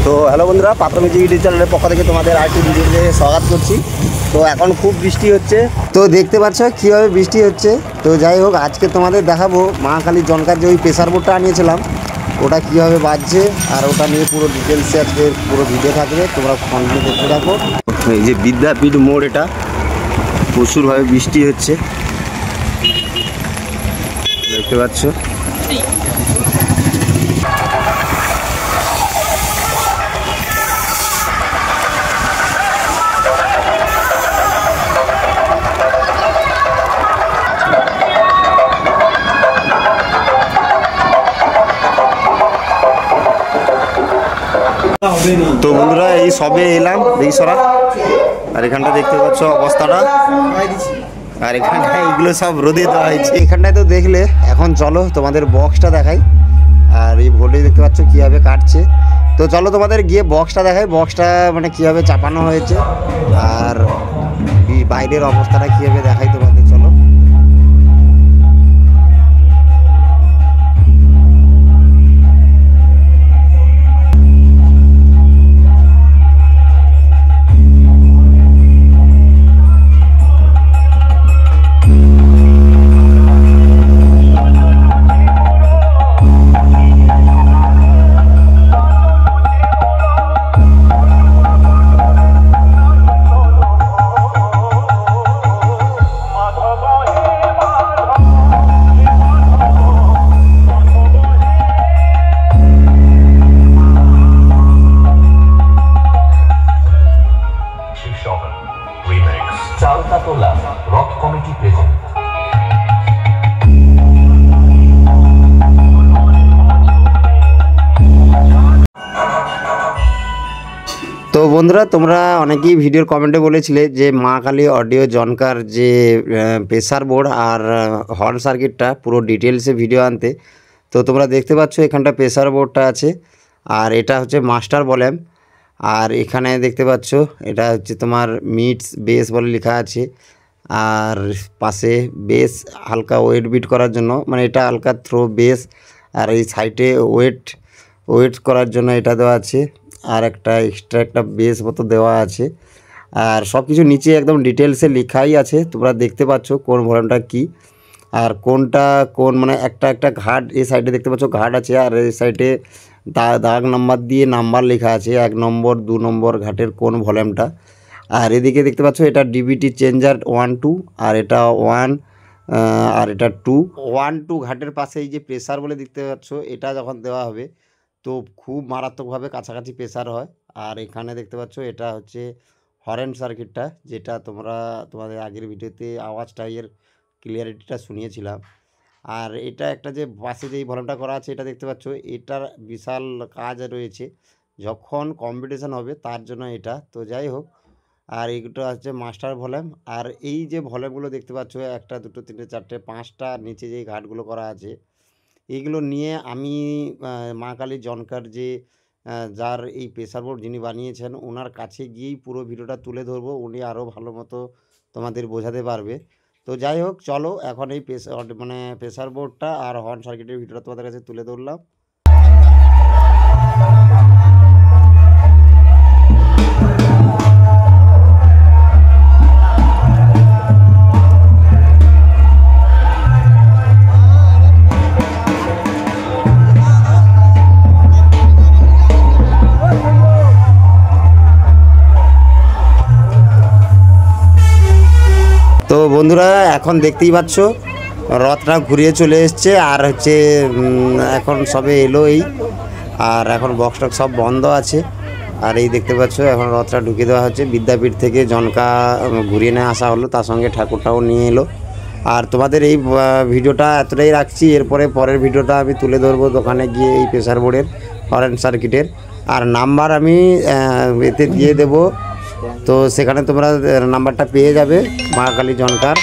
তো হ্যালো বন্ধুরা, পাত্র মিউজিক ইউটিউব চ্যানেলের পক্ষ থেকে তোমাদের আরেকটি ভিডিওতে স্বাগত করছি। তো এখন খুব বৃষ্টি হচ্ছে, তো দেখতে পাচ্ছ কীভাবে বৃষ্টি হচ্ছে। তো যাই হোক, আজকে তোমাদের দেখাবো মা কালীর জনকার যে ওই প্রেসার বোর্ডটা আনিয়েছিলাম ওটা কীভাবে বাজছে, আর ওটা নিয়ে পুরো ডিটেলসে আজকে পুরো ভিডিও থাকবে, তোমরা কন্টিনিউ দেখতে থাকো। এই যে বিদ্যাপীঠ মোড়, এটা প্রচুরভাবে বৃষ্টি হচ্ছে দেখতে পাচ্ছ। তো বন্ধুরা, এই সবে এলাম বেইসরা, আর এখানটা দেখতে পাচ্ছ অবস্থাটা, আর এখানটায় এইগুলো সব রোদে দেওয়া হয়েছে। এখানটায় তো দেখলে, এখন চলো তোমাদের বক্সটা দেখাই। আর এই ভোল্টেজ দেখতে পাচ্ছ কীভাবে কাটছে। তো চলো তোমাদের গিয়ে বক্সটা দেখাই, বক্সটা মানে কীভাবে চাপানো হয়েছে আর বাইরের অবস্থাটা কীভাবে দেখাই তোমাদের। চলো। Rock committee present. তো বন্ধুরা, তোমরা অনেকেই ভিডিওর কমেন্টে বলেছিলে যে মা কালী অডিও জনকার যে প্রেসার বোর্ড আর হর্ন সার্কিটটা পুরো ডিটেলসে ভিডিও আনতে। তো তোমরা দেখতে পাচ্ছ এখানটা প্রেসার বোর্ডটা আছে, আর এটা হচ্ছে মাস্টার ভলিউম, আর এখানে দেখতে পাচ্ছ এটা হচ্ছে তোমার মিডস বেস বলে লেখা আছে, আর পাশে বেস হালকা ওয়েট বিট করার জন্য, মানে এটা হালকা থ্রো বেস, আর এই সাইডে ওয়েট করার জন্য এটা দেওয়া আছে, আর একটা এক্সট্রা একটা বেস মতো দেওয়া আছে। আর সব কিছু নিচে একদম ডিটেলসে লেখাই আছে, তোমরা দেখতে পাচ্ছ কোন ভলিউমটা কি আর কোনটা কোন, মানে একটা ঘাট এই সাইডে দেখতে পাচ্ছ ঘাট আছে, আর এই সাইডে দাগ নাম্বার দিয়ে নাম্বার লেখা আছে, 1 নম্বর 2 নম্বর ঘাটের কোন ভলিউমটা। আর এদিকে দেখতে পাচ্ছ এটা ডিবিটি চেঞ্জার 1 2, আর এটা 1 আর এটা 2 1 2 ঘাটের পাশে এই যে প্রেসার বলে দেখতে পাচ্ছ, এটা যখন দেওয়া হবে তো খুব মারাত্মকভাবে কাছাকাছি প্রেসার হয়। আর এখানে দেখতে পাচ্ছ এটা হচ্ছে হর্ন সার্কিটটা, যেটা তোমাদের আগের ভিডিওতে আওয়াজটা এর ক্লিয়ারিটিটা শুনিয়েছিলাম। আর এটা একটা যে পাশে যেই ভলিউমটা করা আছে এটা দেখতে পাচ্ছ, এটার বিশাল কাজ রয়েছে যখন কম্পিটিশান হবে তার জন্য এটা। তো যাই হোক, আর এইটা হচ্ছে মাস্টার ভলিউম। আর এই যে ভলিউমগুলো দেখতে পাচ্ছ 1 2 3 4 5টা নিচে যেই ঘাটগুলো করা আছে, এইগুলো নিয়ে আমি মা কালী জনকার যে যার এই প্রেসার বোর্ড যিনি বানিয়েছেন ওনার কাছে গিয়েই পুরো ভিডিওটা তুলে ধরবো, উনি আরও ভালো মতো তোমাদের বোঝাতে পারবে। তো যাই হোক, চলো এখন এই প্রেসার বোর্ডটা আর হর্ন সার্কিটের ভিডিওটা তোমাদের কাছে তুলে ধরলাম। তো বন্ধুরা, এখন দেখতেই পাচ্ছ রথটা ঘুরিয়ে চলে এসছে, আর হচ্ছে এখন সবে এলো এই, আর এখন বক্স টক্স সব বন্ধ আছে। আর এই দেখতে পাচ্ছ এখন রথটা ঢুকিয়ে দেওয়া হচ্ছে, বিদ্যাপীঠ থেকে জনকা ঘুরিয়ে নিয়ে আসা হলো, তার সঙ্গে ঠাকুরটাও নিয়ে এলো। আর তোমাদের এই ভিডিওটা এতটাই রাখছি, পরের ভিডিওটা আমি তুলে ধরবো দোকানে গিয়ে এই প্রেসার বোর্ডের হর্ন সার্কিটের, আর নাম্বার আমি এতে দিয়ে দেবো। তো সেখানে তোমরা নাম্বারটা পেয়ে যাবে মা কালী জনকার।